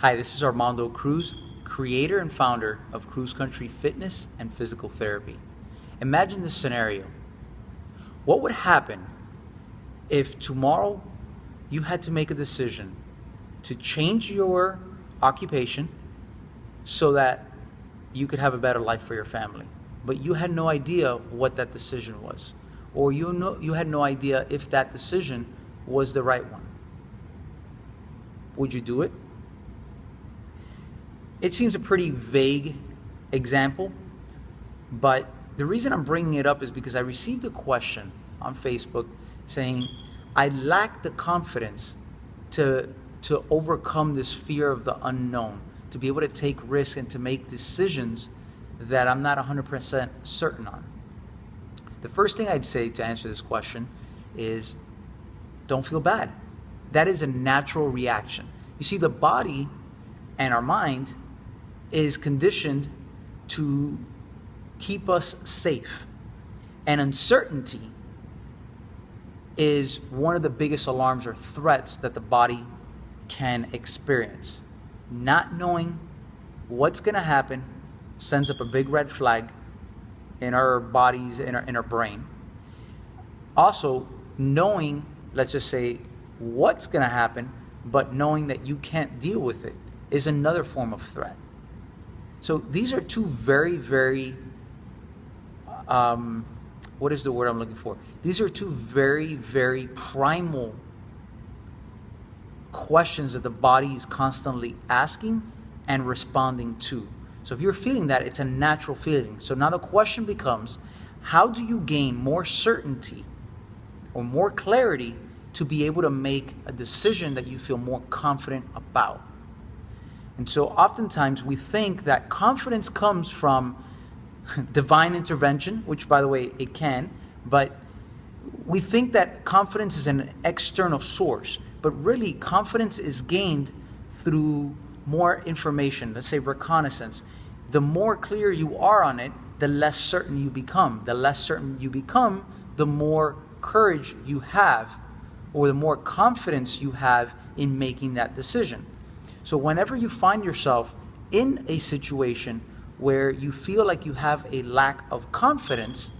Hi, this is Armando Cruz, creator and founder of Cruz Country Fitness and Physical Therapy. Imagine this scenario. What would happen if tomorrow you had to make a decision to change your occupation so that you could have a better life for your family, but you had no idea what that decision was, or you had no idea if that decision was the right one? Would you do it? It seems a pretty vague example, but the reason I'm bringing it up is because I received a question on Facebook saying, I lack the confidence to overcome this fear of the unknown, to be able to take risks and to make decisions that I'm not 100% certain on. The first thing I'd say to answer this question is, don't feel bad. That is a natural reaction. You see, the body and our mind is conditioned to keep us safe. And uncertainty is one of the biggest alarms or threats that the body can experience. Not knowing what's going to happen sends up a big red flag in our bodies, in our brain. Also, knowing, let's just say, what's going to happen, but knowing that you can't deal with it is another form of threat. So these are two very, very, what is the word I'm looking for? These are two very, very primal questions that the body is constantly asking and responding to. So if you're feeling that, it's a natural feeling. So now the question becomes, how do you gain more certainty or more clarity to be able to make a decision that you feel more confident about? And so oftentimes we think that confidence comes from divine intervention, which, by the way, it can, but we think that confidence is an external source, but really confidence is gained through more information, let's say reconnaissance. The more clear you are on it, the less certain you become. The less certain you become, the more courage you have, or the more confidence you have in making that decision. So whenever you find yourself in a situation where you feel like you have a lack of confidence,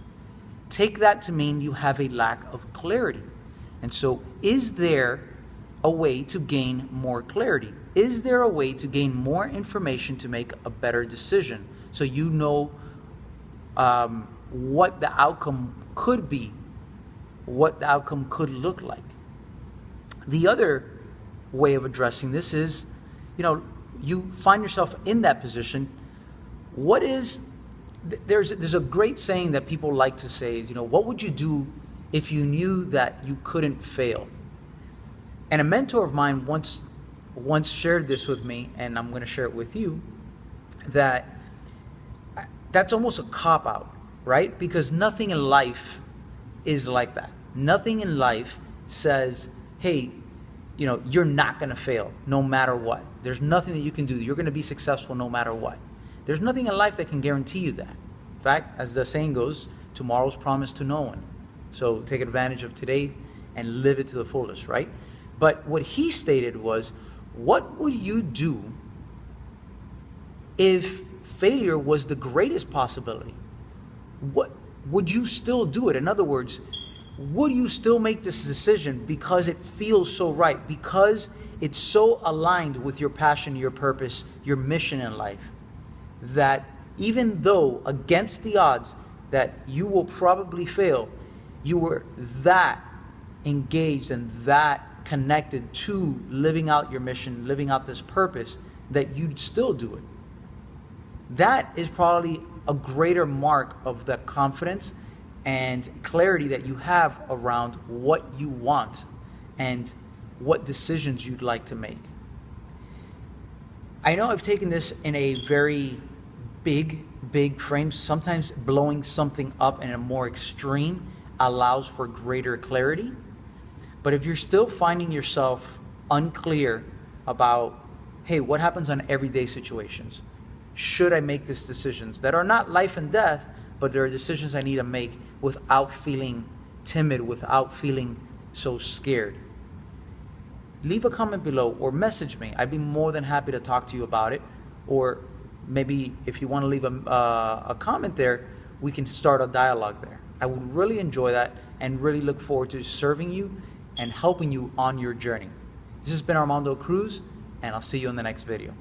take that to mean you have a lack of clarity. And so is there a way to gain more clarity? Is there a way to gain more information to make a better decision so you know what the outcome could be, what the outcome could look like? The other way of addressing this is, you find yourself in that position. There's a great saying that people like to say is, what would you do if you knew that you couldn't fail? And a mentor of mine once shared this with me, and I'm going to share it with you, that's almost a cop-out, right? Because nothing in life is like that. Nothing in life says, hey, you're not going to fail no matter what. There's nothing that you can do. You're going to be successful no matter what. There's nothing in life that can guarantee you that. In fact, as the saying goes, tomorrow's promised to no one. So take advantage of today and live it to the fullest, right? But what he stated was, what would you do if failure was the greatest possibility? What would you still do it? In other words, would you still make this decision because it feels so right, because it's so aligned with your passion, your purpose, your mission in life, that even though against the odds that you will probably fail, you were that engaged and that connected to living out your mission, living out this purpose, that you'd still do it? That is probably a greater mark of the confidence and clarity that you have around what you want and what decisions you'd like to make. I know I've taken this in a very big frame. Sometimes blowing something up in a more extreme allows for greater clarity. But if you're still finding yourself unclear about, hey, what happens on everyday situations? Should I make these decisions that are not life and death, but there are decisions I need to make without feeling timid, without feeling so scared? leave a comment below or message me. I'd be more than happy to talk to you about it. Or maybe if you want to leave a comment there, we can start a dialogue there. I would really enjoy that and really look forward to serving you and helping you on your journey. This has been Armando Cruz, and I'll see you in the next video.